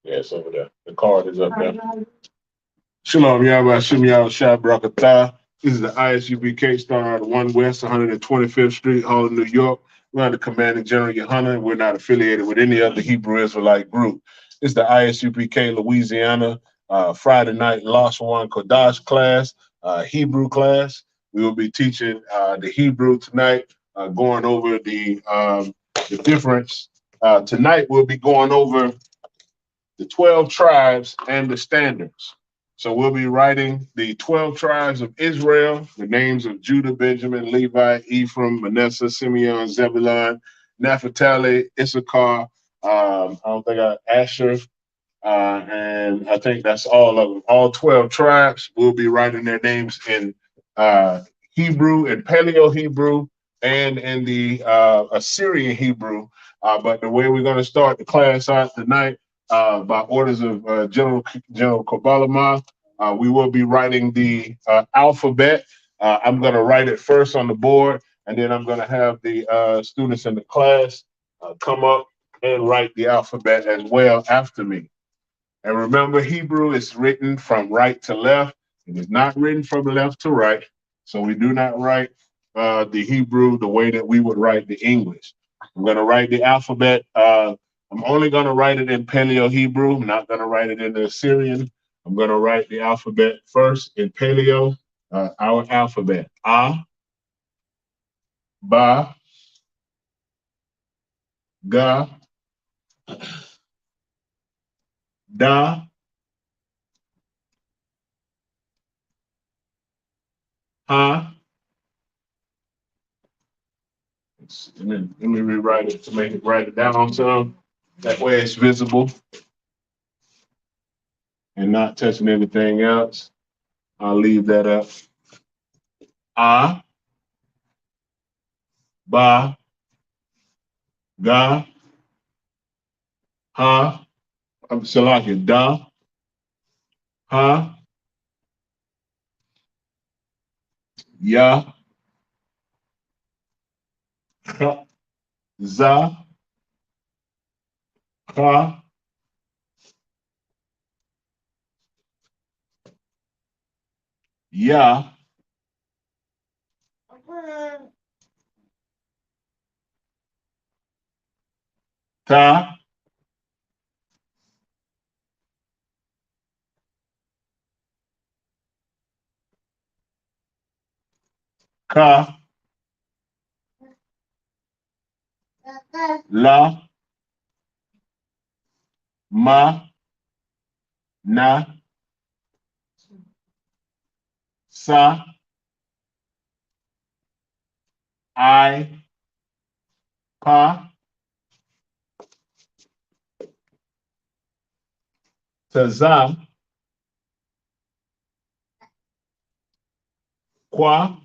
Yes, over there. The card is up there. Shalom, Yahweh, Shem Yahweh, Shah, Barakatah. This is the ISUBK Star out of 1 West, 125th Street, Harlem, New York. We're under Commanding General Yohanan. We're not affiliated with any other Hebrew Israelite group. It's the ISUBK Louisiana Friday night Lashawan Qadash class, Hebrew class. We will be teaching the Hebrew tonight, going over the difference. Tonight we'll be going over the 12 tribes and the standards. So we'll be writing the 12 tribes of Israel, the names of Judah, Benjamin, Levi, Ephraim, Manasseh, Simeon, Zebulun, Naphtali, Issachar, I don't think Asher, and I think that's all of them. All 12 tribes will be writing their names in Hebrew and Paleo Hebrew and in the Assyrian Hebrew. But the way we're going to start the class out tonight, by orders of General Kobalama, we will be writing the alphabet. I'm going to write it first on the board, and then I'm going to have the students in the class come up and write the alphabet as well after me. And remember, Hebrew is written from right to left. It is not written from left to right. So we do not write the Hebrew the way that we would write the English. I'm going to write the alphabet. I'm only going to write it in Paleo Hebrew. I'm not going to write it in the Assyrian. I'm going to write the alphabet first in Paleo, our alphabet. A, Ba, Ga, Da, Ha. Let me rewrite it to make it write it down some. That way it's visible and not touching everything else. I'll leave that up. A, Ba, Ga, Ha. I'm Salaki. Da, Ha, Ya, Ka, Za, Ka, Ya, Ta, Ka, La, Ma, Na, Sa, I, Pa, Taza, Kwa,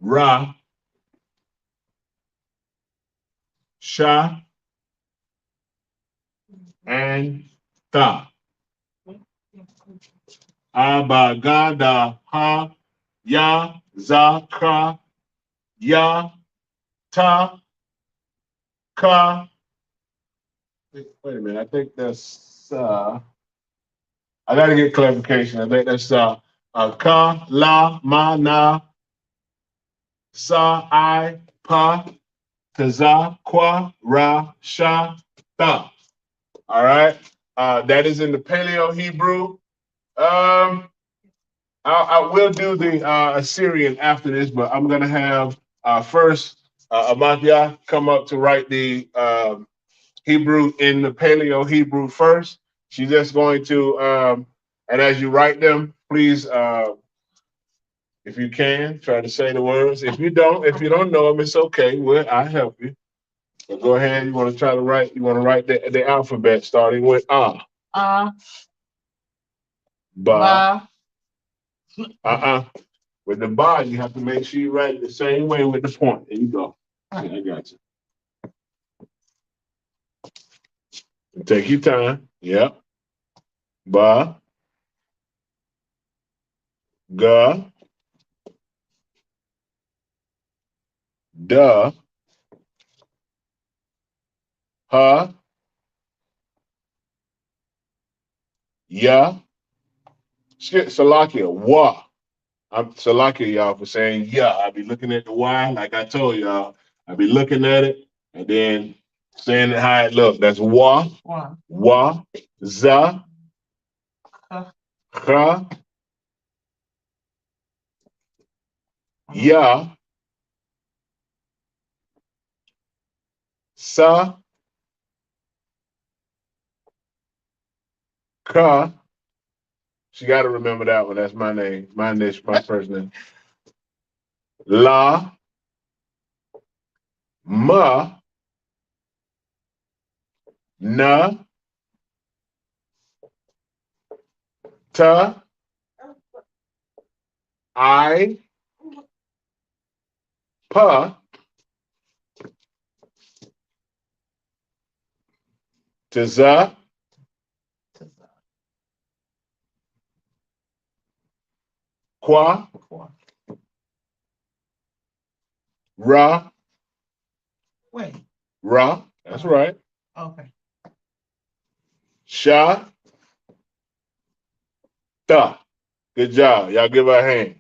Ra, Sha, and Ta. Abagada, Ha, Ya, Za, Ka, Ya, Ta, Ka. Wait a minute. I think that's, I got to get clarification. I think that's Ka, La, Ma, Na, Sa, I, Pa, Taza, Kwa, Ra, Sha, Ta. All right. That is in the Paleo Hebrew. I will do the Assyrian after this, but I'm going to have first Amatya come up to write the Hebrew in the Paleo Hebrew first. She's just going to, and as you write them, please, if you can, try to say the words. If you don't know them, it's okay. I help you. So go ahead. You want to try to write. You want to write the alphabet starting with A. Ba. With the ba, you have to make sure you write it the same way with the point. There you go. Yeah, I got you. Take your time. Yep. Ba. Ga. Da. Ha, ya, Salakia, wa. I'm Salakia, y'all, for saying yeah. I be looking at the Y, like I told y'all. I be looking at it and then saying it how it look. That's wa, za, ha, ya, sa, ka. She got to remember that one. That's my name. My first name. La, ma, na, ta, I, pa, taza, qua, ra. Wait. Ra. That's right. Okay. Sha, ta. Good job. Y'all give her a hand.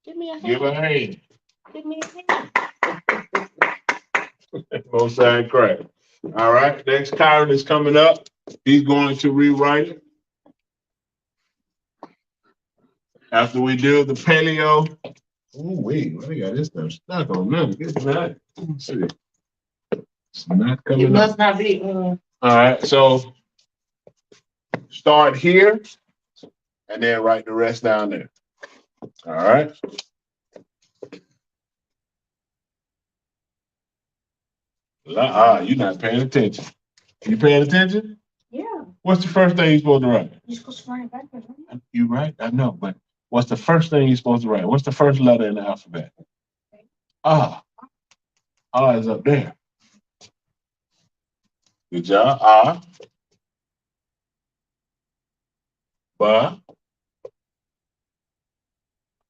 Give me a hand. Give her a hand. Give me a hand. Both side crack. All right. Next Kyron is coming up. He's going to rewrite it. After we do the paleo. Oh, wait. Why they got this stuff stuck on them? It's not. Let's see. It's not coming It must up. not be. All right. So start here and then write the rest down there. All right. You're not paying attention. You paying attention? Yeah. What's the first thing you're supposed to write? You're supposed to write it backwards, right? You right? I know, but what's the first thing you're supposed to write? What's the first letter in the alphabet? Ah. Ah is up there. Good job. Ah. Ba.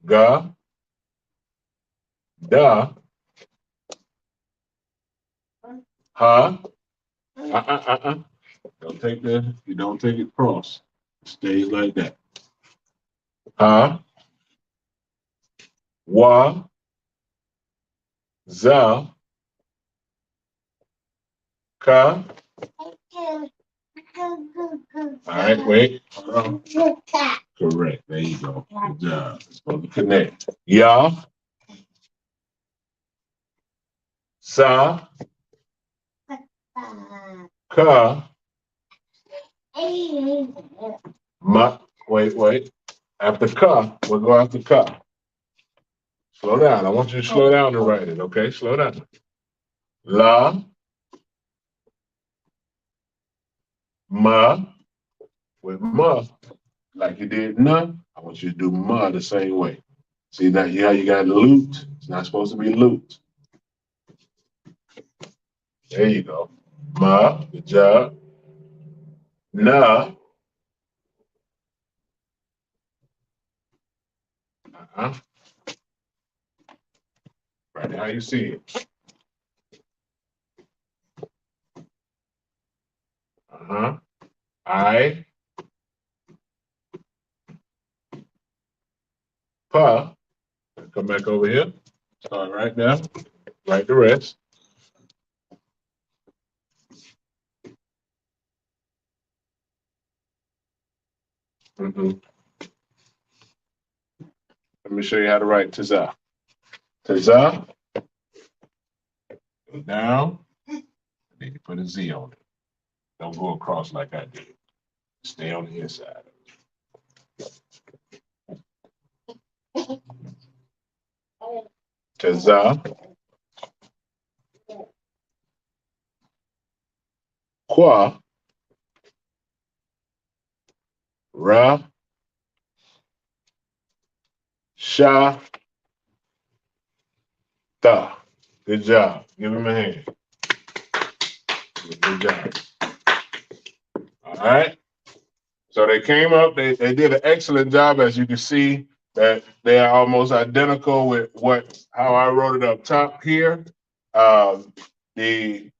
Ga. Da. Ha. Don't take you don't take it cross. It stays like that. Ha. Wa. Za. Ka. All right, wait. Correct. There you go. Good job. It's supposed to connect. Ya. Sa. Ka. Ma. Wait. After ka, we'll go after ka. Slow down. I want you to slow down and write it, okay? Slow down. La. Ma. With ma, like you did na, I want you to do ma the same way. See that how you got loot? It's not supposed to be loot. There you go. Ma, good job. Na. Right how you see it. I. Pa. Come back over here. Start right now. Write the rest. Let me show you how to write Tazah. Tazah. Go down. And then you put a Z on it. Don't go across like I did. Stay on the inside. Tazah. Qua. Ra. Sha. Ta. Good job. Give him a hand. Good job. All right. So they came up, they did an excellent job, as you can see, that they are almost identical with how I wrote it up top here. The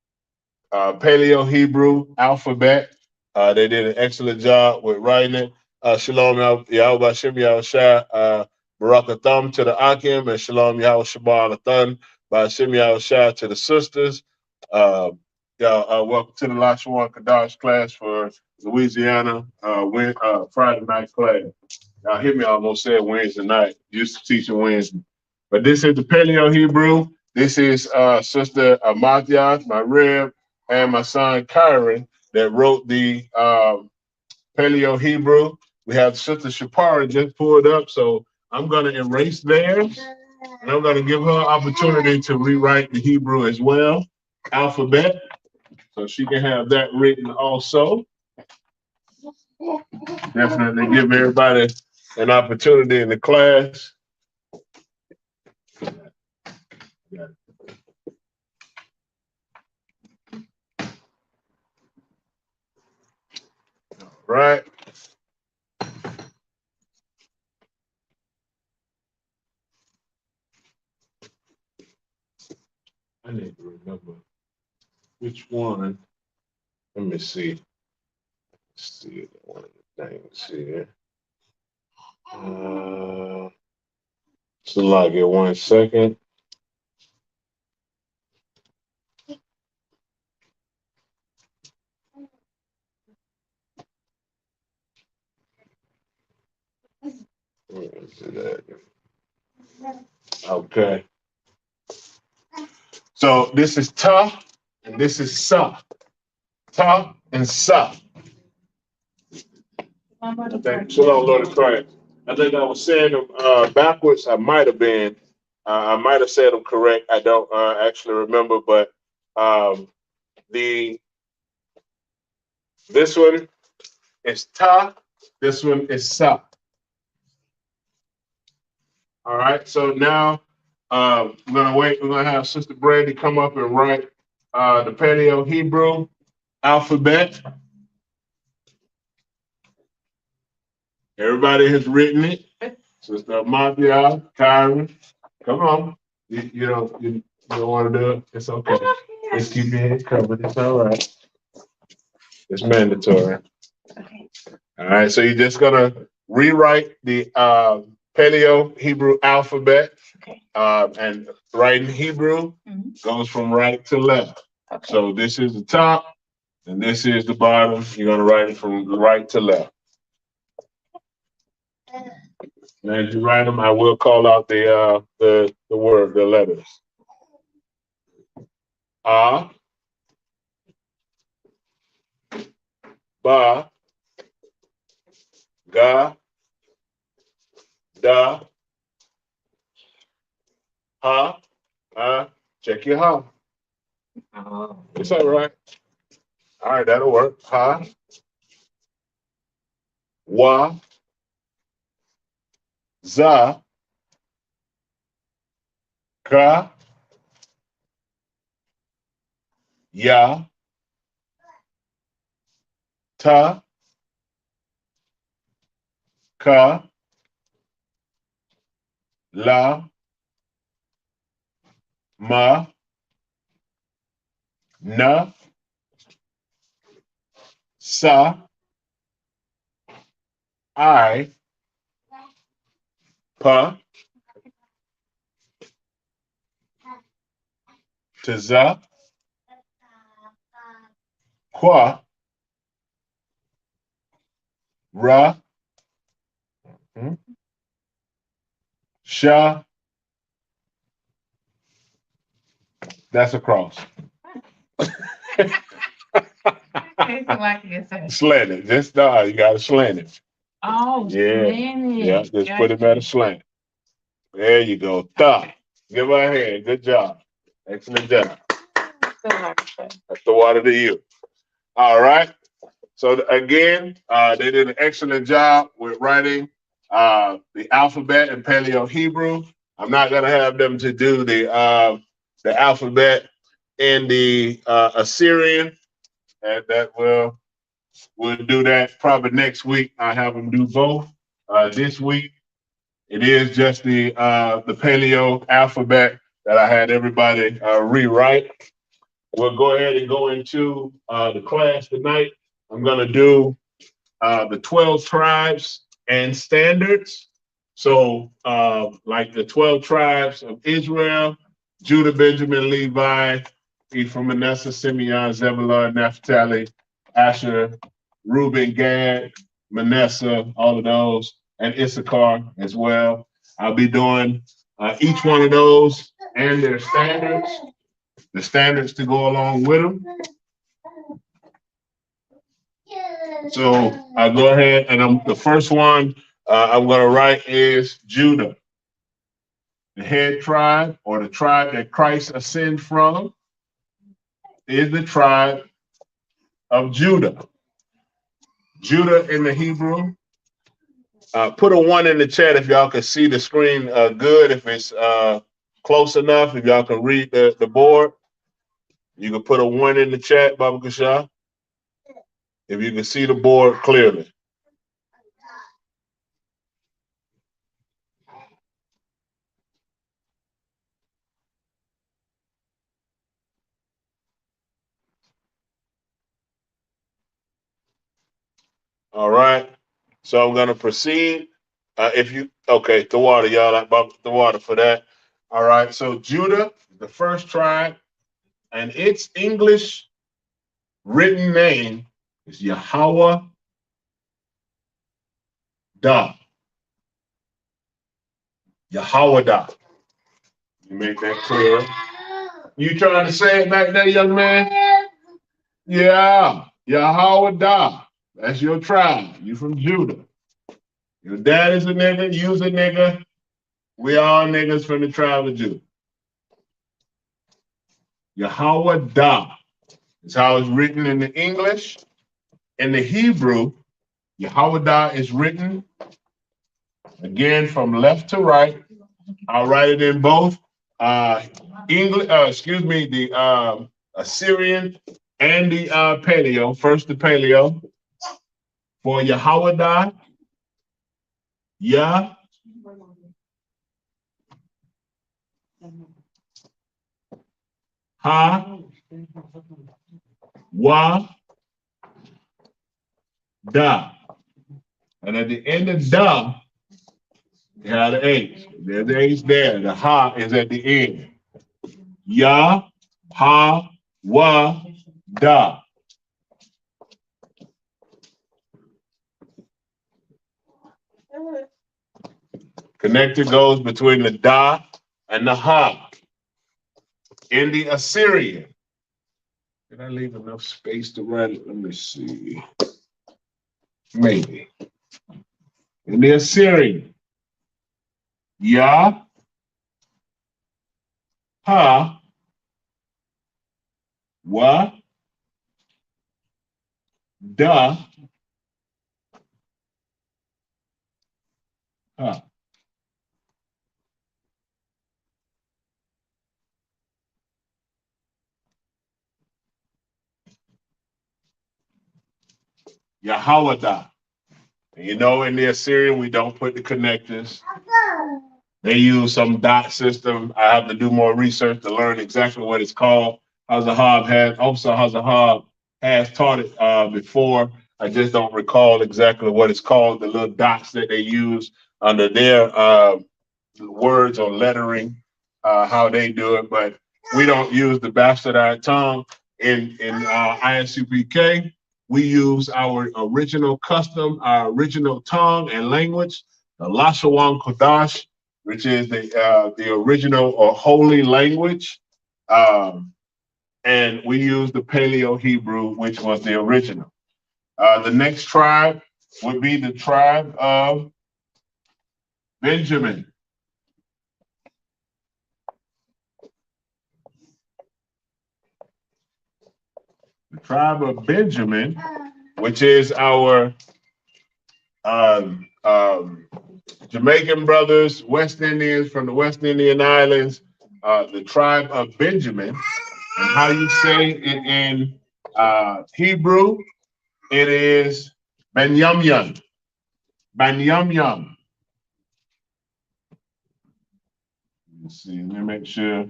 Paleo Hebrew alphabet. They did an excellent job with writing it. Shalom Yahweh Shem Yahushua Barakatham to the Akim, and Shalom Yahweh Shabbat by Shem Yahushua to the sisters. Welcome to the Lashawan Qadash class for Louisiana Friday night class. Y'all hear me almost said Wednesday night. Used to teaching Wednesday. But this is the Paleo Hebrew. This is Sister Amathias, my rib, and my son Kyron that wrote the Paleo Hebrew. We have Sister Shapara just pulled up, so I'm going to erase theirs, and I'm going to give her an opportunity to rewrite the Hebrew as well, alphabet, so she can have that written also. Definitely give everybody an opportunity in the class. Right. I need to remember which one. Let me see. Let's see one of the things here. So like it 1 second. Okay. So this is ta and this is sa. Ta and sa. Shalom, Lord of Christ. I think I was saying them backwards. I might have been. I might have said them correct. I don't actually remember, but this one is ta. This one is sa. All right. So now we're gonna wait. We're gonna have Sister Brandy come up and write the Paleo Hebrew alphabet. Everybody has written it. Sister Mafia, Kyron, come on. You don't want to do it. It's okay. Just keep your head covered. It's all right. It's mandatory. Okay. All right. So you're just gonna rewrite the Paleo Hebrew alphabet. Okay. And writing Hebrew goes from right to left. Okay. So this is the top, and this is the bottom. You're gonna write it from right to left. And as you write them, I will call out the word, the letters. A, ba, ga, da, ha, check your ha. Oh. It's all right. All right, that'll work. Ha, wa, za, ka, ya, ta, ka, la, ma, na, sa, I, pa, za, qua, ra, sha. That's a cross. Slant it. Just you gotta slant it. Oh, yeah. Slant it. Yeah, just put it at a slant. There you go. Tha. Give her a hand. Good job. Excellent job. That's the water to you. All right. So again, they did an excellent job with writing the alphabet in Paleo Hebrew. I'm not gonna have them to do the alphabet in the Assyrian, and that we'll do that probably next week. I have them do both. This week, it is just the Paleo alphabet that I had everybody rewrite. we'll go ahead and go into the class tonight. I'm going to do the 12 tribes and standards. So, like the 12 tribes of Israel, Judah, Benjamin, Levi, Ephraim, Manasseh, Simeon, Zebulun, Naphtali, Asher, Reuben, Gad, Manasseh, all of those, and Issachar as well. I'll be doing each one of those and their standards, the standards to go along with them. So I'll go ahead and the first one I'm going to write is Judah. The head tribe or the tribe that Christ ascended from is the tribe of Judah. Judah in the Hebrew. Put a 1 in the chat if y'all can see the screen good, if it's close enough, if y'all can read the board. You can put a 1 in the chat, Baba Kasha, if you can see the board clearly. All right. So I'm going to proceed. Okay, the water, y'all, like the water for that. All right. So Judah, the first tribe, and its English written name is Yahweh Da. Yahweh Da. You make that clear. You trying to say it back there, young man? Yeah. Yahweh Da. That's your tribe. You from Judah. Your dad is a nigga, you's a nigga. We all niggas from the tribe of Judah. Yahweh Da is how it's written in the English. In the Hebrew, Yahweh Da is written again from left to right. I'll write it in both English, the Assyrian and the Paleo. First the Paleo for Yahweh Da. Yah. Ha. Wa. Da. And at the end of Da, you have the H. There's the H there. The Ha is at the end. Yah, Ha, Wa, Da. Connector goes between the Da and the Ha. In the Assyrian. Did I leave enough space to write it? Let me see. Maybe. In the Assyrian. Yah, Ha, Wa, Da, Ha. Yahweh Da. And you know, in the Assyrian, we don't put the connectors. They use some dot system. I have to do more research to learn exactly what it's called. Hazahab has taught it before. I just don't recall exactly what it's called, the little dots that they use under their words or lettering, how they do it. But we don't use the bastardized tongue in ISUPK. We use our original custom, our original tongue and language, the Lashawan Qadash, which is the original or holy language. And we use the Paleo Hebrew, which was the original. The next tribe would be the tribe of Benjamin. The tribe of Benjamin, which is our Jamaican brothers, West Indians from the West Indian Islands, the tribe of Benjamin. And how you say it in Hebrew, it is Benyamyan. Benyamyan. Let's see, let me make sure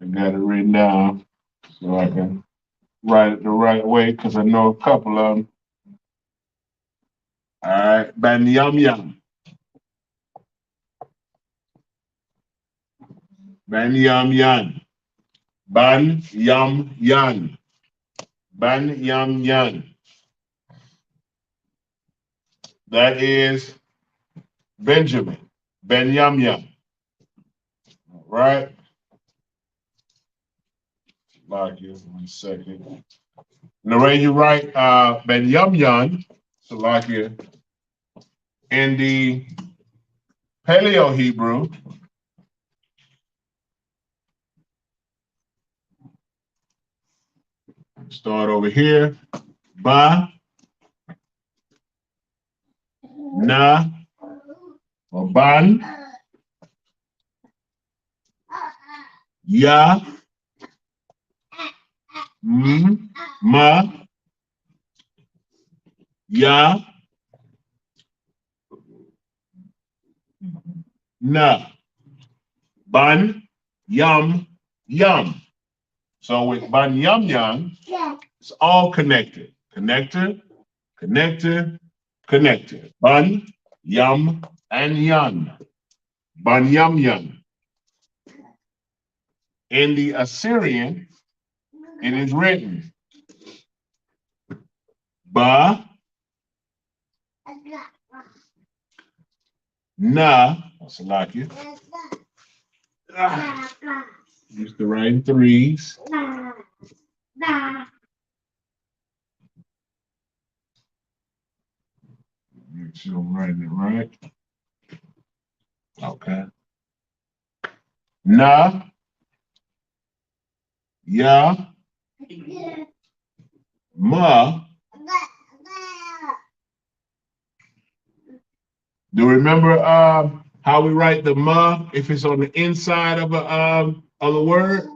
I got it written down. So I can write it the right way because I know a couple of them. All right, ban yam yam. Ban yam yan. Ban yam yan. Ban yam yan. That is Benjamin. Ben yam yam. All right. Like you 1 second. And the way you write Ben yam yan, so like you in the Paleo Hebrew, start over here. Ba, na, or ban, ya, ma, ya, na. Ban, yum, yum. So with ban yum yum, it's all connected. Connected, connected, connected. Ban, yum, and yun. Ban yum yum. In the Assyrian, it is written ba, na, Salakia. Used to write in threes. Make sure I'm writing it right. Okay. Na, ya, ma. Do you remember how we write the ma if it's on the inside of a word?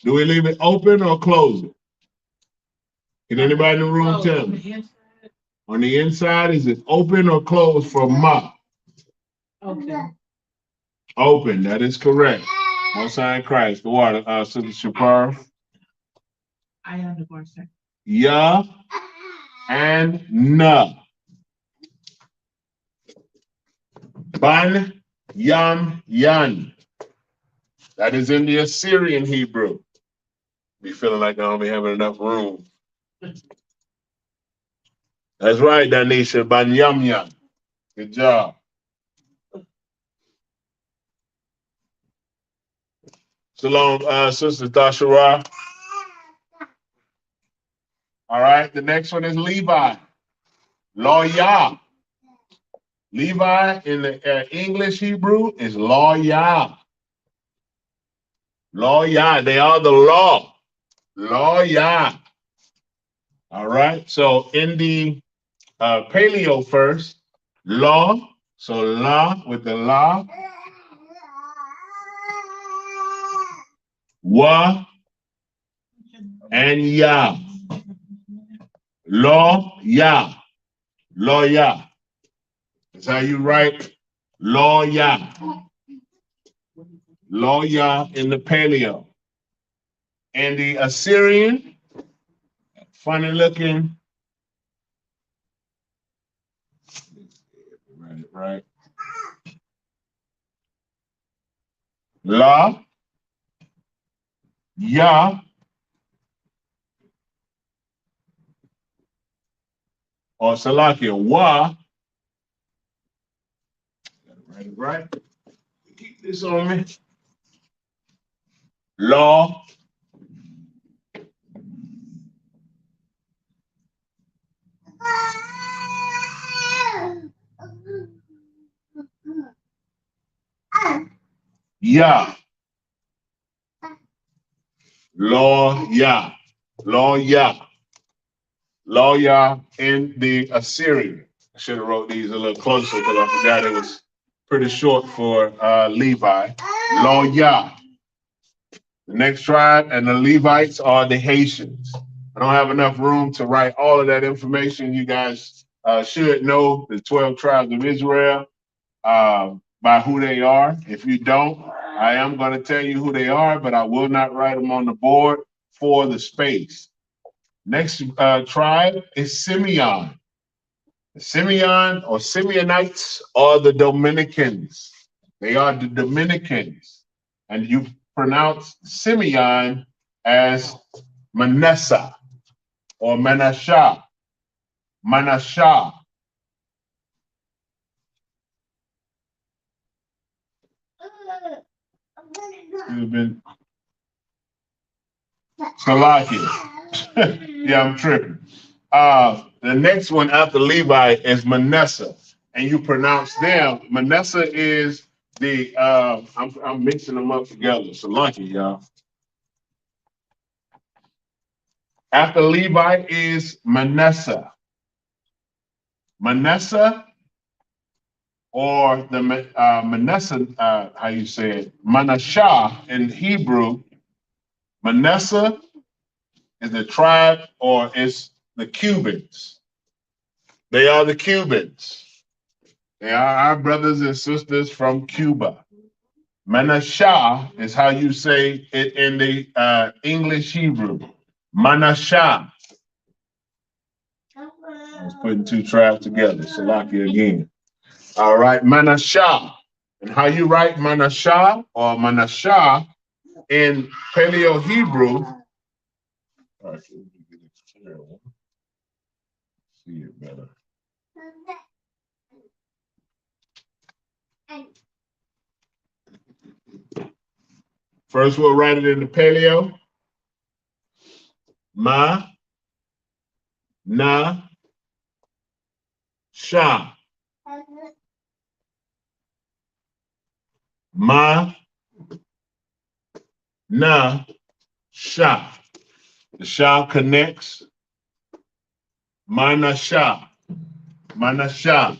Do we leave it open or close it? Can anybody in the room tell me? On the inside, is it open or closed for ma? Okay. Open, that is correct. Most High in Christ. The water, Sister Shapar. I have the question. Ya and na. Ban, yam, yan. That is in the Assyrian Hebrew. Be feeling like I don't be having enough room. That's right, Danisha. Ban yam yam. Good job. Shalom, Sister Tashara. All right, the next one is Levi. Lawyer. Levi in the English Hebrew is lawyer. Lawyer. They are the law. Lawyer. All right. So in the Paleo first, law. So la with the la. Wa and ya. Law, ya. Lawyer. That's how you write lawyer. Lawyer in the Paleo. And the Assyrian, funny looking. Right. La, ya, or Salakia, wa. Gotta write it right. Keep this on me. Law. Ya. Law, ya. Law, ya. Law, ya in the Assyrian. I should have wrote these a little closer because I forgot it was pretty short for Levi. Law, ya. The next tribe and the Levites are the Haitians. I don't have enough room to write all of that information. You guys should know the 12 tribes of Israel by who they are. If you don't, I am going to tell you who they are, but I will not write them on the board for the space. Next tribe is Simeon. The Simeon or Simeonites are the Dominicans. They are the Dominicans. And you pronounce Simeon as Manasseh or Manasseh. Manasseh. Salakia. Yeah, I'm tripping. The next one after Levi is Manasseh, and you pronounce them. Manasseh is the I'm mixing them up together. Salakia, y'all. After Levi is Manasseh. Manasseh or the Manasseh, how you say it? Manasseh in Hebrew. Manasseh is the tribe or is the Cubans. They are the Cubans. They are our brothers and sisters from Cuba. Manasseh is how you say it in the English Hebrew. Manasseh. I was putting two tribes together. Salakia again. All right, Manasseh. And how you write Manasseh or Manasseh in Paleo Hebrew? All right, see it better. First, we'll write it in the Paleo. Ma, na, sha. Ma, na, sha. The sha connects. Manasha. Manasha.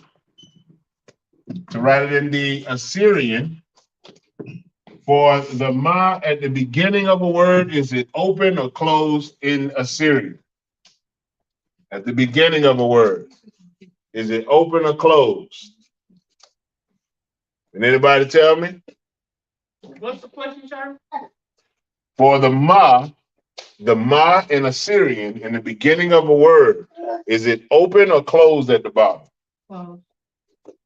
To write it in the Assyrian, for the ma at the beginning of a word, is it open or closed in Assyrian? At the beginning of a word, is it open or closed? Can anybody tell me? What's the question, sir? For the ma in Assyrian, in the beginning of a word, is it open or closed at the bottom? Closed.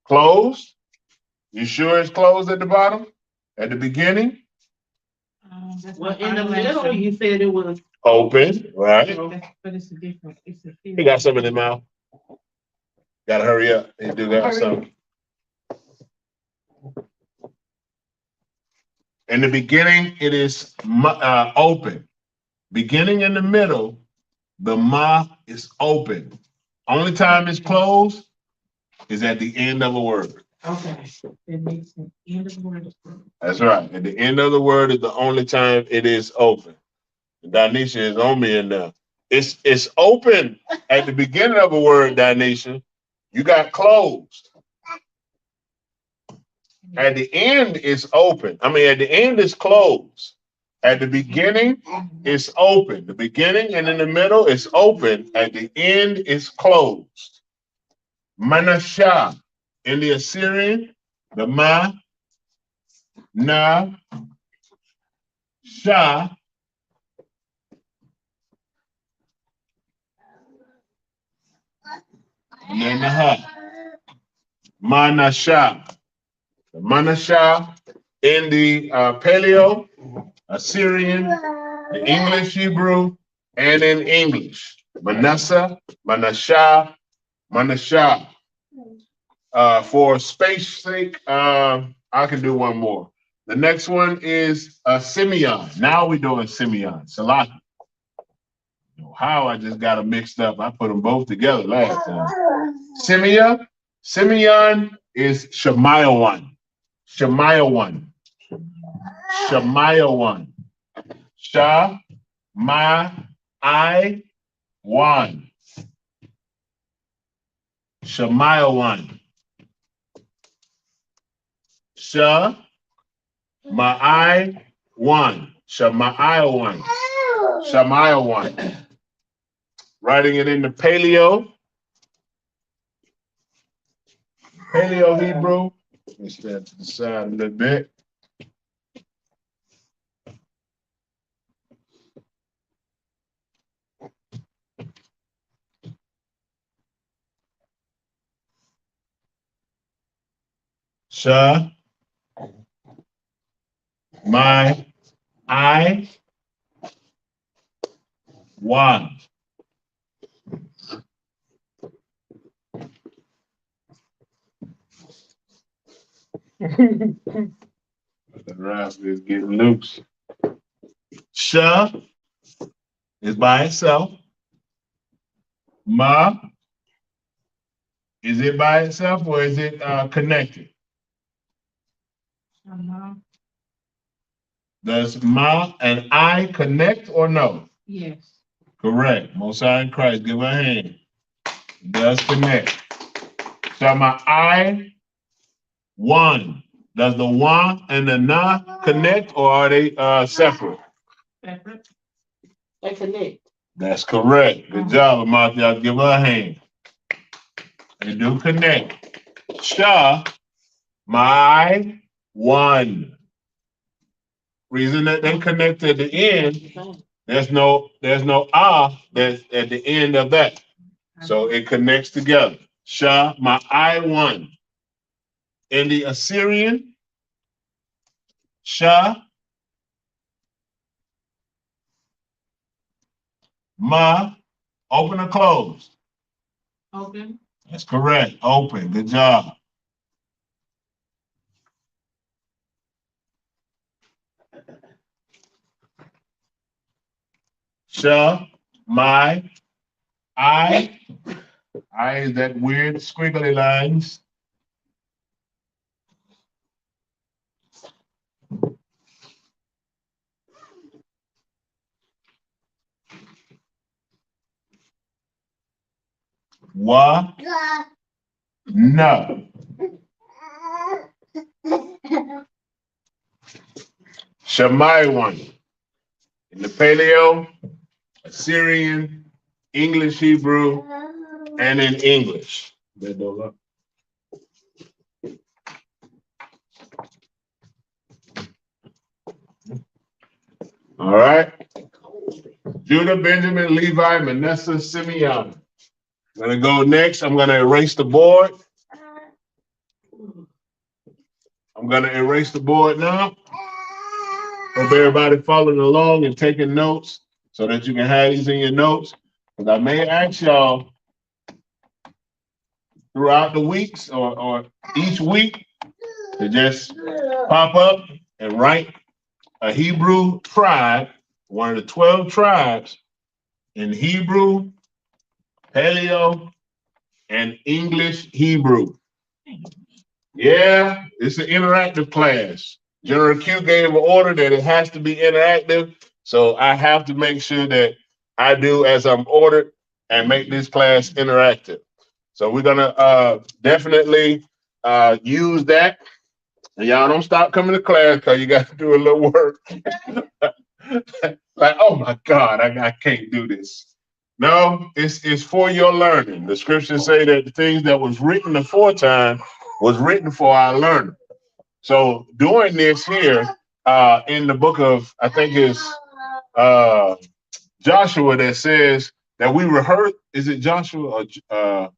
Closed? You sure it's closed at the bottom? At the beginning? Well, in the middle, you said it was open, right? But it's a different. It's a. He got something in his mouth. Gotta hurry up. He do got something. In the beginning, it is open. Beginning in the middle, the ma is open. Only time it's closed is at the end of a word. Okay. It makes sense. End of the word. That's right. At the end of the word is the only time it is open. Danisha is on me in there. It's open at the beginning of a word, Danisha. You got closed. At the end, it's open. I mean, at the end, it's closed. At the beginning, it's open. The beginning and in the middle, it's open. At the end, it's closed. Manasseh. In the Assyrian, the ma, na, sha, and then the ha. Manasseh. The Manasseh in the Paleo, Assyrian, the English Hebrew, and in English. Manasseh, Manasseh, Manasseh. For space sake, I can do one more. The next one is Simeon. Now we're doing Simeon. Salaki. How I just got them mixed up. I put them both together last time. Simeon. Simeon is Shemayawan. Shemayawan. Shemayawan. Sha, ma, I, one. Shemayawan. Sha, ma, I, one. Shemayawan. Shemayawan. Writing it in the Paleo Hebrew. Let me stand to the side a little bit. Sha, my, I, one. The rascal is getting loose. Sha is by itself. Ma, is it by itself or is it connected? Does ma and I connect or no? Yes. Correct. Most High in Christ, give her a hand. It does connect. So my I, one. Does the one and the na connect or are they separate? Separate. They connect. That's correct. Good job, Amatya. Give her a hand. They do connect. Sha, my, one. Reason that they connect at the end, there's no ah that's at the end of that. So it connects together. Sha, my I, one. In the Assyrian, Sha, ma, open or closed? Open. That's correct. Open. Good job. Sha, my, I is that weird squiggly lines. Wa, no. Shammai one. In the Paleo, Assyrian, English, Hebrew, and in English. All right. Judah, Benjamin, Levi, Manasseh, Simeon. I'm going to go next. I'm going to erase the board. I'm going to erase the board now. Hope everybody following along and taking notes so that you can have these in your notes. Because I may ask y'all throughout the weeks or each week to just pop up and write a Hebrew tribe, one of the 12 tribes in Hebrew, Paleo, and English Hebrew. Yeah, it's an interactive class. General Q gave an order that it has to be interactive, so I have to make sure that I do as I'm ordered and make this class interactive. So we're gonna definitely use that. And y'all don't stop coming to class because you got to do a little work. Like, oh my God, I can't do this. No, it's for your learning. The scriptures say that the things that was written aforetime was written for our learning. So doing this here in the book of, I think it's Joshua that says that we rehearse, is it Joshua or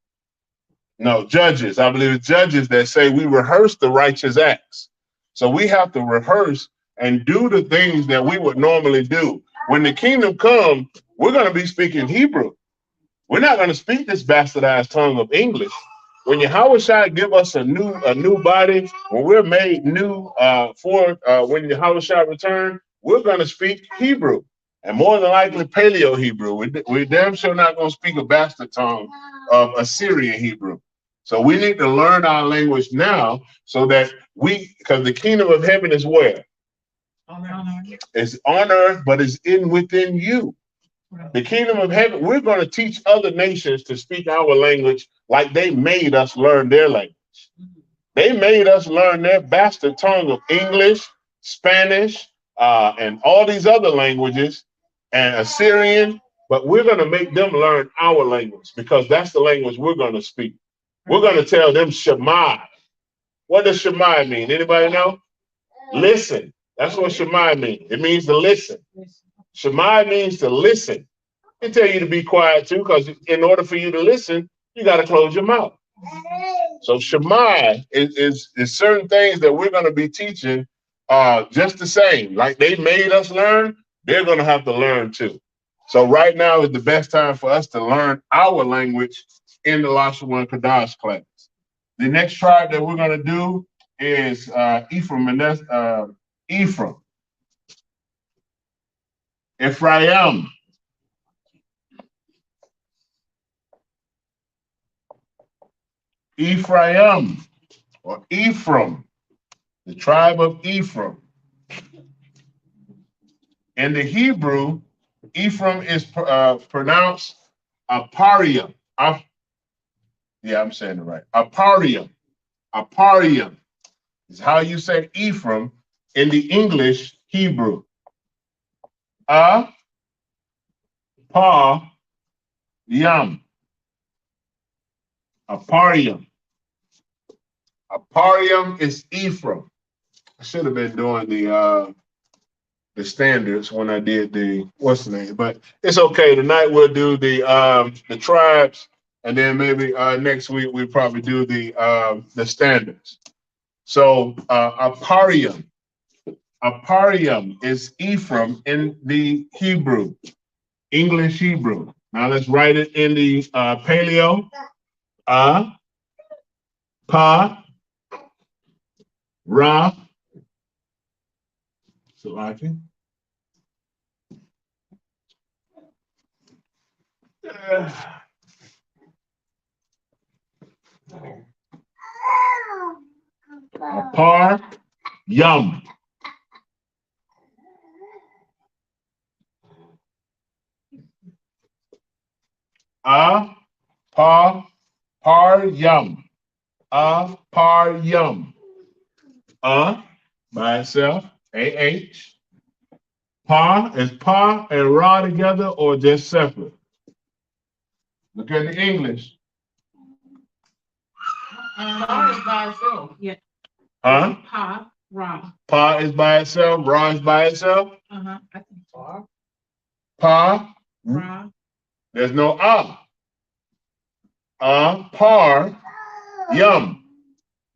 no, Judges. I believe it's Judges that say we rehearse the righteous acts. So we have to rehearse and do the things that we would normally do. When the kingdom comes, we're going to be speaking Hebrew. We're not going to speak this bastardized tongue of English. When Yahushua give us a new body, when we're made new when Yahushua return, we're going to speak Hebrew, and more than likely Paleo Hebrew. We're damn sure not going to speak a bastard tongue of Assyrian Hebrew. So we need to learn our language now, so that because the kingdom of heaven is where? It's on earth, but it's within you. The kingdom of heaven, we're going to teach other nations to speak our language like they made us learn their language. They made us learn their bastard tongue of English, Spanish, and all these other languages, and Assyrian, but we're going to make them learn our language because that's the language we're going to speak. We're going to tell them Shema. What does Shema mean? Anybody know? Listen. That's what Shema means. It means to listen. Shema means to listen. They tell you to be quiet too, because in order for you to listen, you got to close your mouth. So Shema is certain things that we're going to be teaching just the same. Like they made us learn, they're going to have to learn too. So right now is the best time for us to learn our language in the Lashawan Qadash class. The next tribe that we're going to do is Ephraim, and that's Ephraim. Ephraim. Ephraim or Ephraim, the tribe of Ephraim. In the Hebrew, Ephraim is pronounced Aparium. Yeah, I'm saying it right. Aparium. Aparium is how you say Ephraim in the English Hebrew. Aparium. Aparium. Aparium is Ephraim. I should have been doing the standards when I did the what's the name, but it's okay. Tonight we'll do the tribes, and then maybe next week we probably do the standards. So Aparium is Ephraim in the Hebrew, English Hebrew. Now let's write it in the Paleo. Pa Ra. Salaki. Apar Yum. Par Yum. Par Yum. By itself. AH. Pa is pa and ra together or just separate? Look at the English. Pa is by itself. Yeah. Pa, ra. Pa is by itself. Ra is by itself. I think pa. Pa. Ra. There's no par. Yum.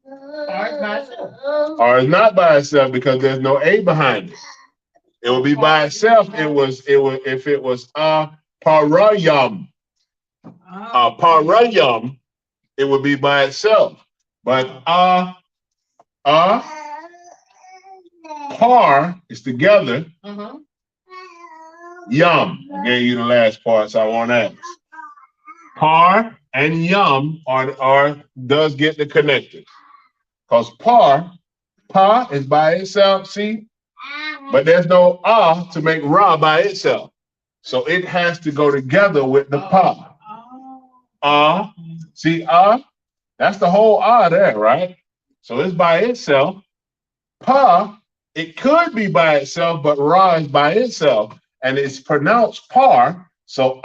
Pa is by itself. Or is not by itself because there's no a behind it. It would be by itself. If it was parayum. Parayum, it would be by itself. But par is together. Yum. I gave you the last part, so I won't ask. Par and yum does get the connected. Because pa is by itself, see? But there's no to make ra by itself. So it has to go together with the pa. See, that's the whole there, right? So it's by itself. Pa, it could be by itself, but ra is by itself. And it's pronounced par. So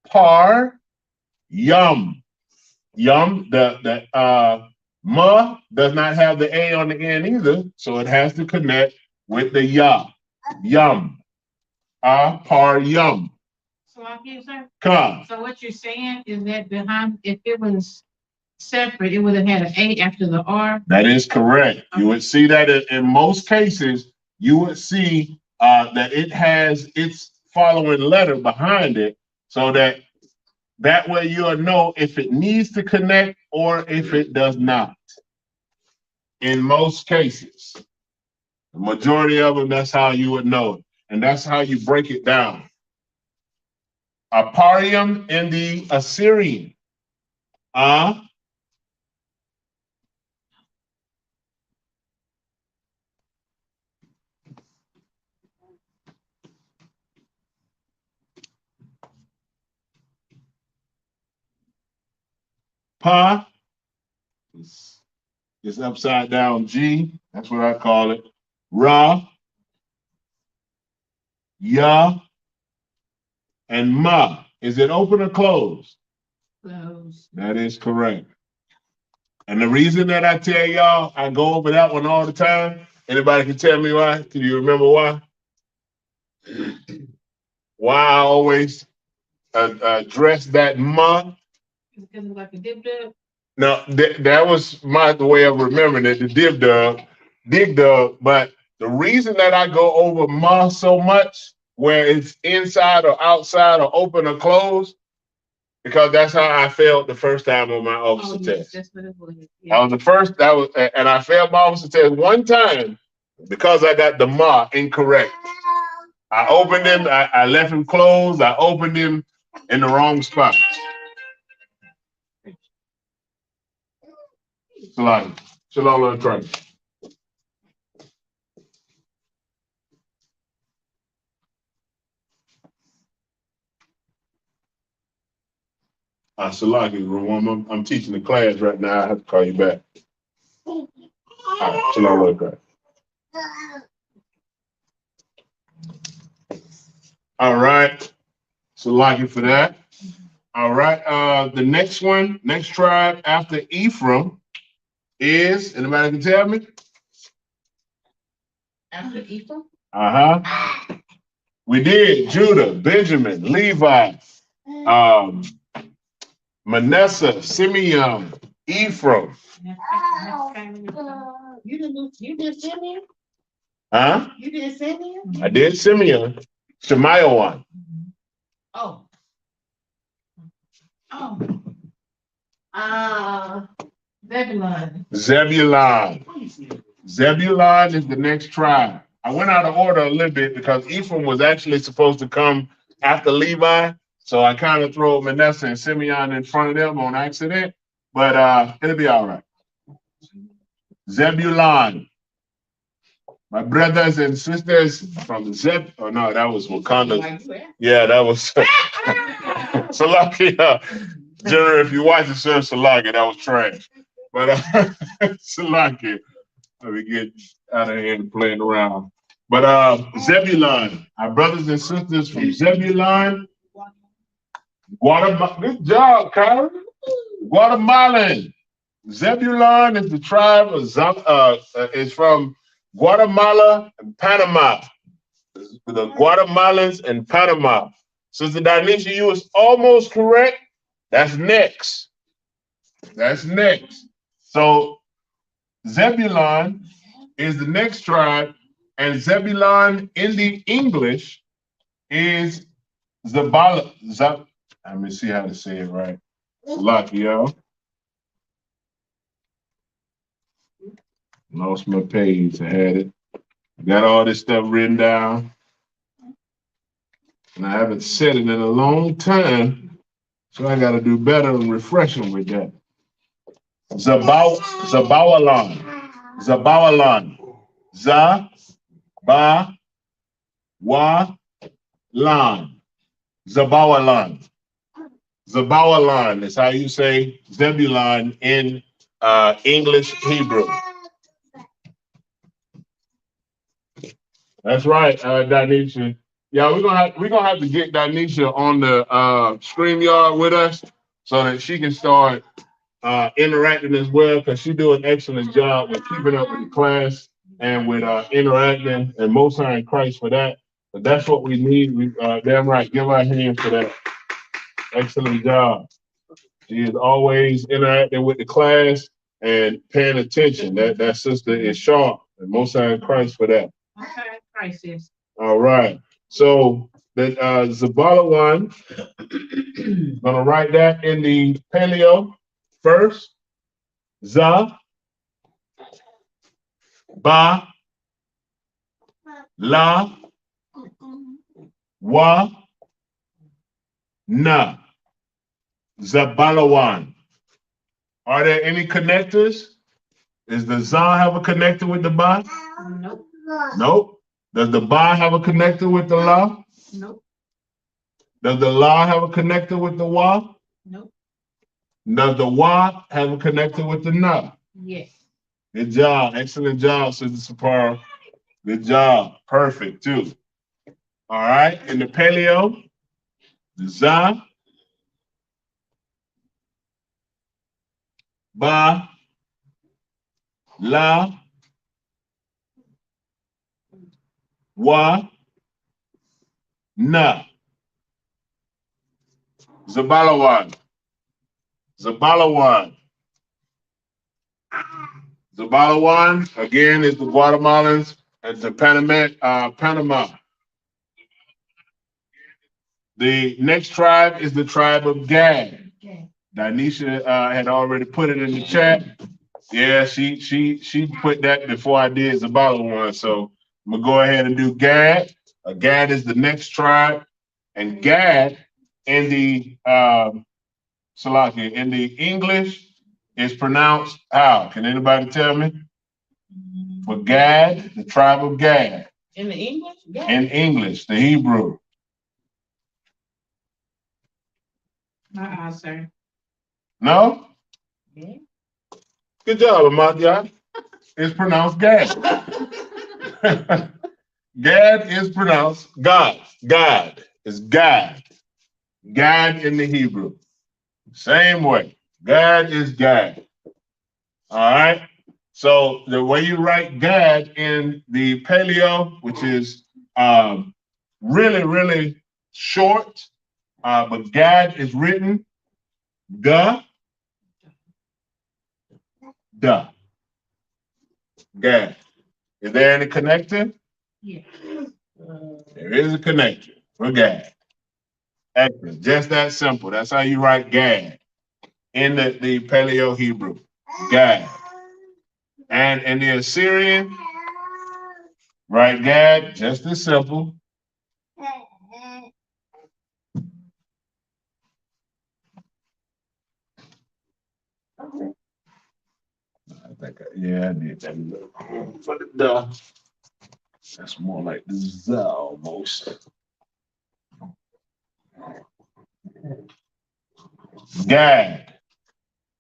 par, yum. Yum, the ma does not have the a on the end either. So it has to connect with the ya. Yum. Par, yum. So I can sir. Come. So what you're saying is that behind, if it was separate, it would have had an A after the R. That is correct. Okay. You would see that in most cases, you would see that it has its following letter behind it, so that way you'll know if it needs to connect or if it does not. In most cases, the majority of them, that's how you would know it, and that's how you break it down. Aparium in the Assyrian. Pa is upside down G. That's what I call it. Ra, Ya, and Ma. Is it open or closed? Closed. That is correct. And the reason that I tell y'all, I go over that one all the time. Anybody can tell me why? Can you remember why? Why I always address that Ma? Because it's like a dip dip. No, that was the way of remembering it, the dig dug. But the reason that I go over ma so much, where it's inside or outside or open or closed, because that's how I felt the first time on my officer test. That's what it was. That was the first. And I failed my officer test one time because I got the ma incorrect. I opened him. I left him closed. I opened him in the wrong spot. Shalom, shalom, Christ. Salaki, Ramon, I'm teaching the class right now. I have to call you back. All right, shalom, Christ. All right, Salaki for that. All right, the next one, next tribe after Ephraim is, anybody can tell me? After Ephraim? Uh-huh. We did Judah, Benjamin, Levi, Manasseh, Simeon, Ephraim. You did Simeon? Huh? You did Simeon? I did Simeon. Shemaiah. Oh. Zebulon. Zebulon is the next tribe. I went out of order a little bit because Ephraim was actually supposed to come after Levi. So I kind of throw Manasseh and Simeon in front of them on accident. But it'll be all right. Zebulon. My brothers and sisters from oh no, that was Wakanda. Yeah, that was Salakia. General, if you watch the show Salakia, that was trash. But Salakia, let me get out of here and playing around. But Zebulon, our brothers and sisters from Zebulon, Guatemala. Good job, Kyra. Guatemalan. Zebulon is the tribe of is from Guatemala and Panama. The Guatemalans and Panama. Sister Danisha, you was almost correct. That's next. That's next. So Zebulon is the next tribe, and Zebulon in the English is Zabala. Let me see how to say it right. Lucky, yo. Lost my page. I had it. Got all this stuff written down. And I haven't said it in a long time. So I got to do better and refresh them with that. Zabawalan. Zabawalan. Za-ba-wa-lan. Zabawalan. Zabawalan is how you say Zebulon in English Hebrew. That's right, Danisha. Yeah, we're gonna have to get Danisha on the StreamYard with us so that she can start interacting as well, because she do an excellent job with keeping up with the class and with interacting, and Most High in Christ for that. But that's what we need. We damn right. Give our hand for that. Excellent job. She is always interacting with the class and paying attention. That sister is sharp, and Most High in Christ for that. Okay, crisis. All right. So the Zabalawan, gonna write that in the paleo first. Za, ba, la, wa, na. Zabalawan. Are there any connectors? Does the za have a connector with the ba? Nope. Nope. Does the ba have a connector with the la? Nope. Does the la have a connector with the wa? Nope. Does the wa have a connector with the na? Yes. Good job. Excellent job, Sister Sapara. Good job. Perfect, too. All right. In the paleo, the za, ba, la, wa, na. Zabalawan. Zabalawan. Zabalawan, again, is the Guatemalans, and the Panama. The next tribe is the tribe of Gad. Okay. Danisha had already put it in the chat. Yeah, she put that before I did Zabalawan. So I'm gonna go ahead and do Gad. Gad is the next tribe, and Gad in the Salaki in the English is pronounced how? Can anybody tell me? For Gad, the tribe of Gad. In the English? Yeah. In English, the Hebrew. Sir. No? Yeah. Good job, Amadya. It's pronounced Gad. Gad is pronounced God. God is God. God in the Hebrew. Same way. God is God. All right. So the way you write God in the Paleo, which is really, really short, but God is written duh, duh. God. Is there any connector? Yeah. There is a connector for God. Excellent. Just that simple. That's how you write Gad in the Paleo Hebrew. Gad. And in the Assyrian, write Gad just as simple. I did that. For the duh. That's more like the Z almost. Gad.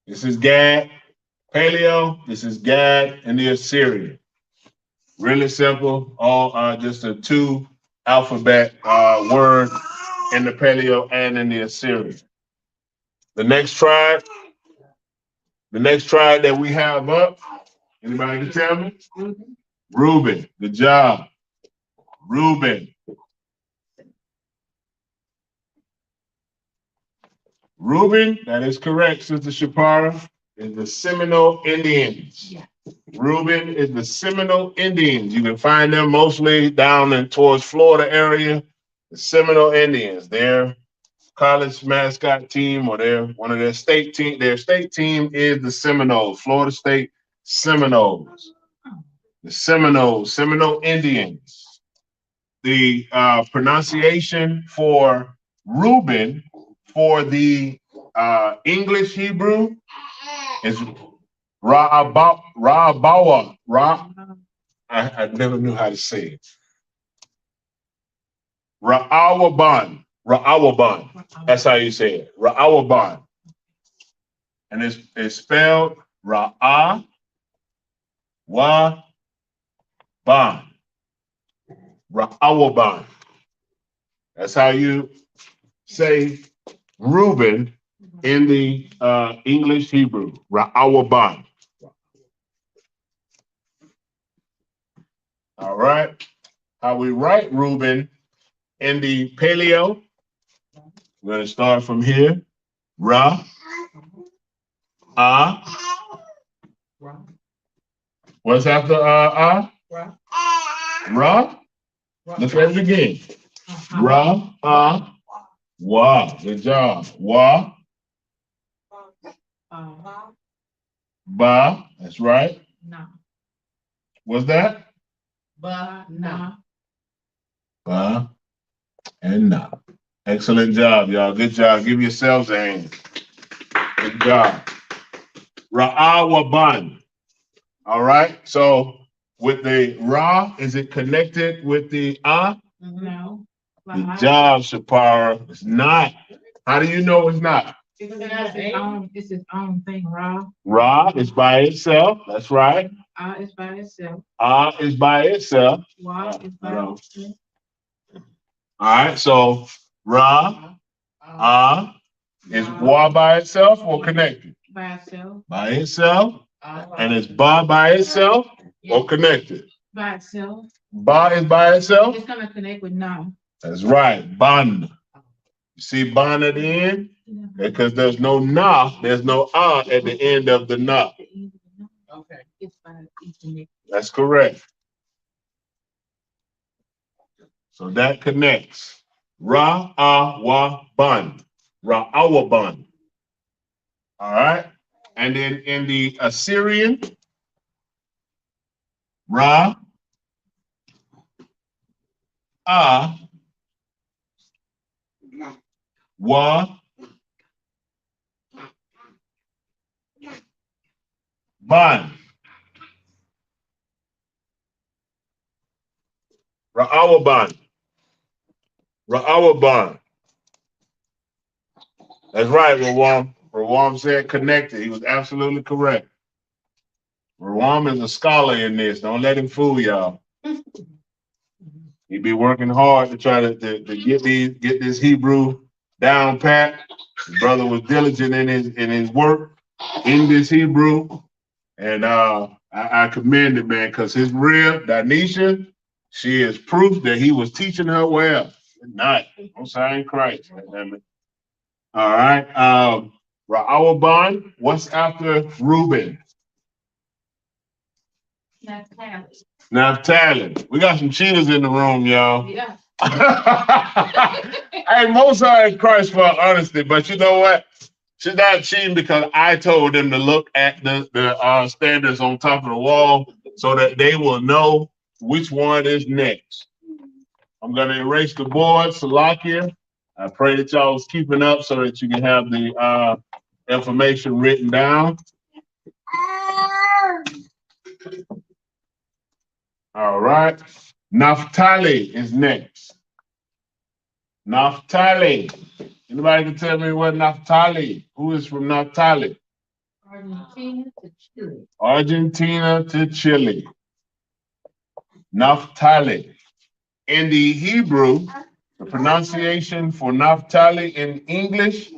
This is Gad. Paleo. This is Gad and the Assyrian. Really simple. All just a two alphabet word in the Paleo and in the Assyrian. The next tribe that we have up. Anybody can tell me? Reuben. Good job. Reuben. Reuben, that is correct, Sister Shapara, is the Seminole Indians. Yeah. Reuben is the Seminole Indians. You can find them mostly down in towards Florida area. The Seminole Indians, their college mascot team or one of their state team. Their state team is the Seminoles, Florida State Seminoles. The Seminoles, Seminole Indians. The pronunciation for Reuben for the English Hebrew is Ra'abawa. I never knew how to say it. Ra'awaban. Ra'awaban. That's how you say it. Ra'awaban. And it's spelled Ra'awaban. Ra'awaban. That's how you say Reuben in the English Hebrew. Ra'awaban. All right. How we write Reuben in the Paleo. We're going to start from here. Ra. What's after Ra. Let's write it again. Ra. Wa. Good job. Wa. Ba. That's right. No. What's that? Ba. No. Ba. And na. Excellent job, y'all. Good job. Give yourselves a hand. Good job. Ra'awaban. All right. So with the Ra, is it connected with the No. Good job, Shapara. It's not. How do you know it's not? It's its own thing, Ra. Ra is by itself. That's right. Is by itself. Is by itself. Wa is by itself. All right. So Ra, is Wa by itself or connected? By itself. By itself. And is Ba by itself or connected? By itself. Ba is by itself? It's going to connect with Na. That's right. Ban. You see ban at the end? Because there's no na, there's no at the end of the na. Okay. That's correct. So that connects. Ra-awa-bun. Ra-awa-bun. All right. And then in the Assyrian, Ra, A, Wa, Ban. Ra'awaban. Ra'awaban. That's right, Rawam. Rawam said connected. He was absolutely correct. Rawam is a scholar in this. Don't let him fool y'all. He be working hard to try to get this Hebrew down pat. His brother was diligent in his work in this Hebrew. And I commend him, man, because his rib, Danisha, she is proof that he was teaching her well. Good night. I'm sorry, Christ. All right. Ra'awaban, what's after Reuben? Naphtali. We got some cheaters in the room, y'all. Yeah. Hey, most high in Christ for honesty, but you know what? She's not cheating because I told them to look at the standards on top of the wall so that they will know which one is next. I'm going to erase the board, Salakia. I pray that y'all was keeping up so that you can have the information written down. All right. Naphtali is next. Naphtali. Anybody can tell me what Naphtali? Who is from Naphtali? Argentina to Chile. Argentina to Chile. Naphtali. In the Hebrew, the pronunciation for Naphtali in English,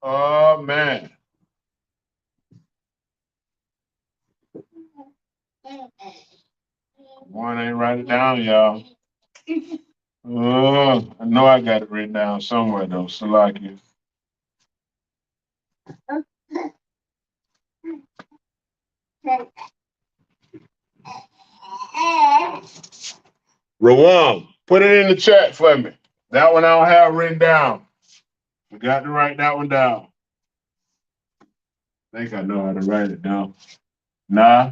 oh man. One ain't write it down, y'all. I know I got it written down somewhere though, Salakia. Rawam, put it in the chat for me. That one I don't have written down. We got to write that one down. I think I know how to write it down. Nah.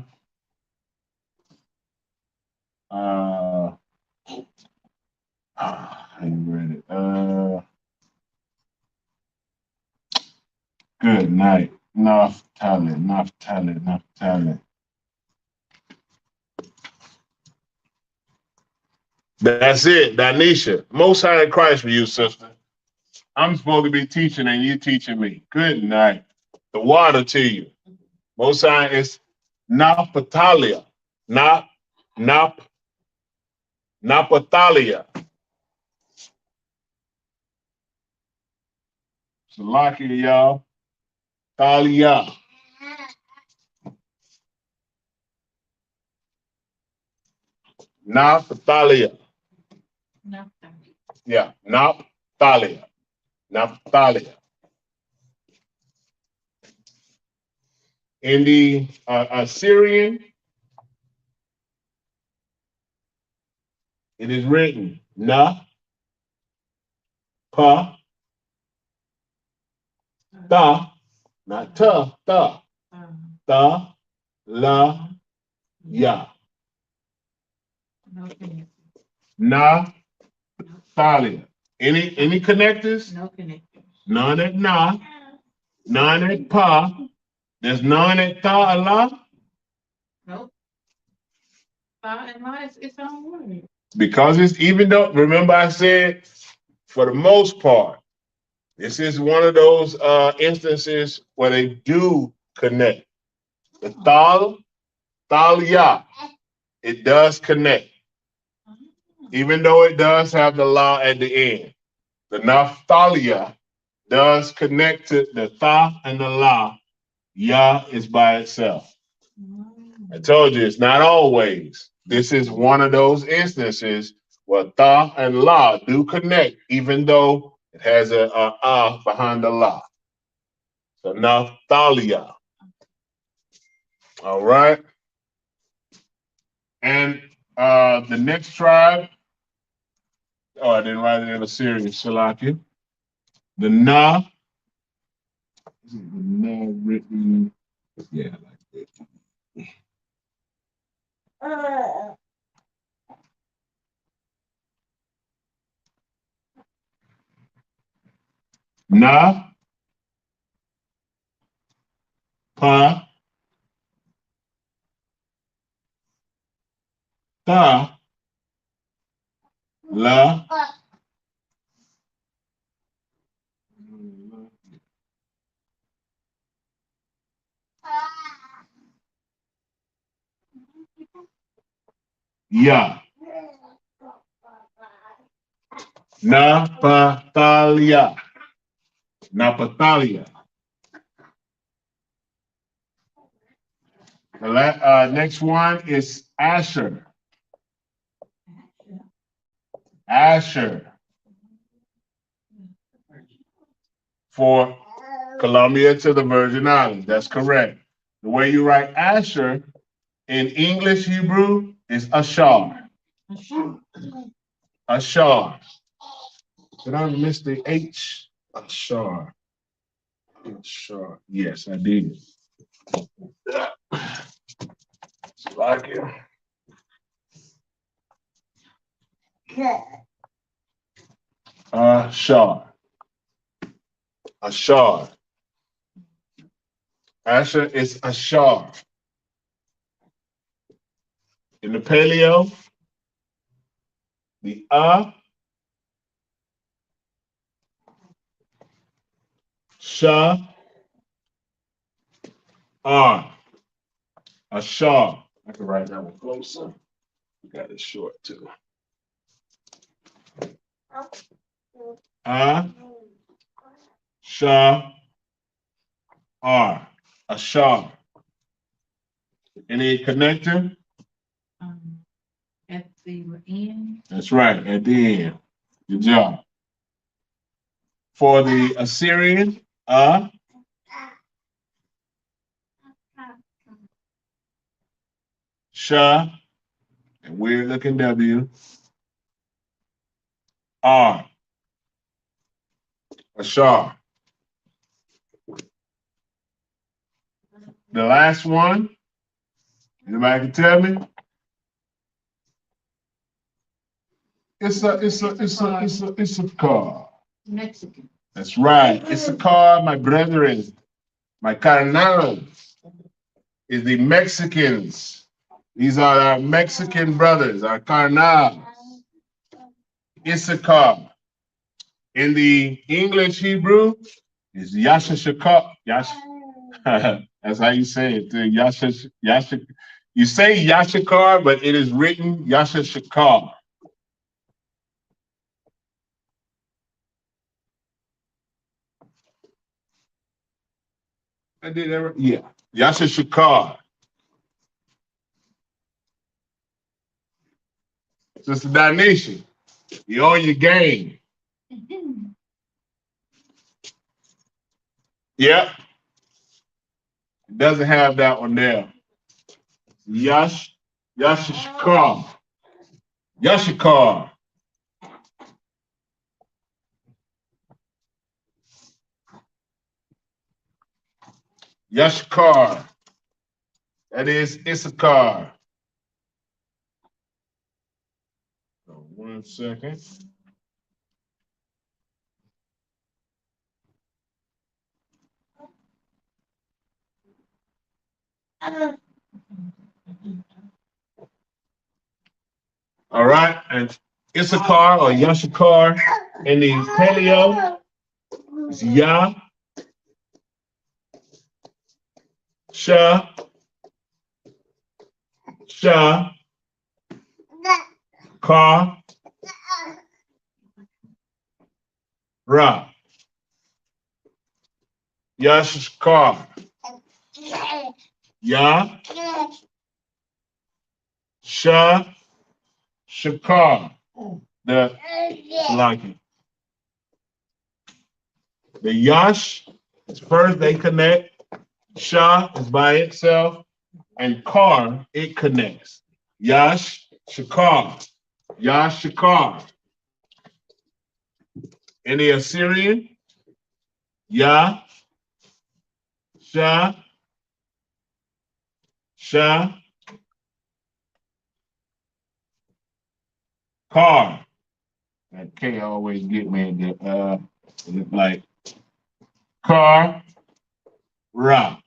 I ain't read it. Good night. Naphtali. That's it, Danisha. Most high in Christ for you, sister. I'm supposed to be teaching and you teaching me. Good night. The water to you. Most high is Naphthalia. Naphthalia. Salakia, y'all. Thalia. Naphthalia. Yeah, Naphthalia. Naphthalia. In the Assyrian, it is written na, pa, ta, not ta, ta, la, ya. Na, thalia. Any connectors? No connectors. None at na, none at pa. There's none at ta, Allah. Nope. And La is its own word. Because it's, even though, remember I said, for the most part, this is one of those instances where they do connect. The thalia, it does connect. Even though it does have the law at the end. The Naphthalia does connect to the tha and the la. Ya is by itself. I told you it's not always. This is one of those instances where tha and la do connect, even though it has a behind the la. So Naphthalia. All right. And the next tribe, oh, I didn't write it in a series, Salaki. The Na, is it the Na written? Yeah, like it. Na, Pa, Ta, La, Ya. Napatalia. Napatalia. The next one is Asher. Asher. For Columbia to the Virgin Islands. That's correct. The way you write Asher in English Hebrew is Ashar. Ashar. Did I miss the H? Ashar. Ashar. Yes, I did. Like it. Ashar. Ashar. Asher is Ashar. In the Paleo, the Sha, Ashar. I can write that one closer. We got it short too. Sha, Ashar. Any connector? At the end. That's right, at the end. Good job. For the Assyrian, Sha, and weird looking W, Ashar. The last one, anybody can tell me? It's a car. Mexican. That's right. It's a car, my brethren, my carnal is the Mexicans. These are our Mexican brothers, our carnal. Issachar. In the English Hebrew, is Yasha Shakar. Yasha. That's how you say it. Yasha. You say Yashakar, but it is written Yasha Shakar. I did ever? Yeah. Yasha Shakar. Sister Dinesha, you on your game. Yep. It doesn't have that one there. Yashikar. Yashikar. Yashikar. That is Issachar. Oh, 1 second. All right, and Issachar or Yashikar in the Paleo is Ya, Sha, Sha, Ka, Ra. Yashikar. Ya, Sha, Shakar. The like it. The Yash is first, they connect. Shah is by itself. and Kar, it connects. Yash, Shakar. Yash, Shakar. In the Assyrian, Yah, Shah, Shah, Kar. That K always get me in the like Kar, Ra.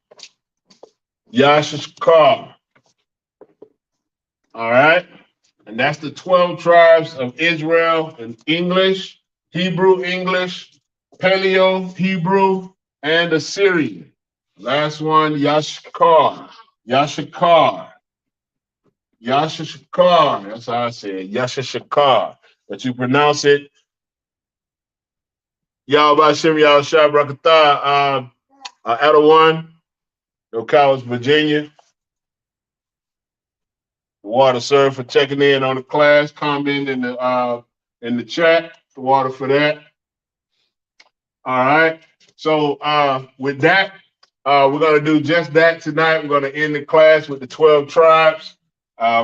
Yash, Kar. All right. And that's the 12 tribes of Israel in English, Hebrew English, Paleo Hebrew, and Assyrian. Last one, Yashkar. Yashakar. Yashashakar. That's how I say it. Yashashakar. But you pronounce it Yahweh Yahweh Shai Brakatah Adawan, Ocala, Virginia. The water, sir, for checking in on the class. Comment in the chat. The water for that. All right. So with that, we're gonna do just that tonight. We're gonna end the class with the 12 tribes.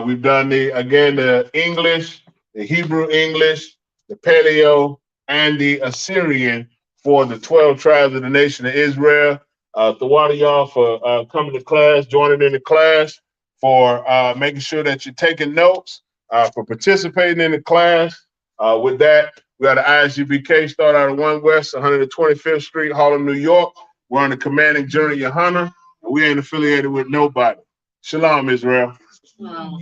We've done the English, the Hebrew English, the Paleo, and the Assyrian for the 12 tribes of the nation of Israel. Thank y'all for coming to class, joining in the class, for making sure that you're taking notes, for participating in the class. With that, we got an ISUBK start out of 1 West, 125th Street, Harlem, New York. We're on the commanding journey of Hunter, and we ain't affiliated with nobody. Shalom, Israel. Shalom.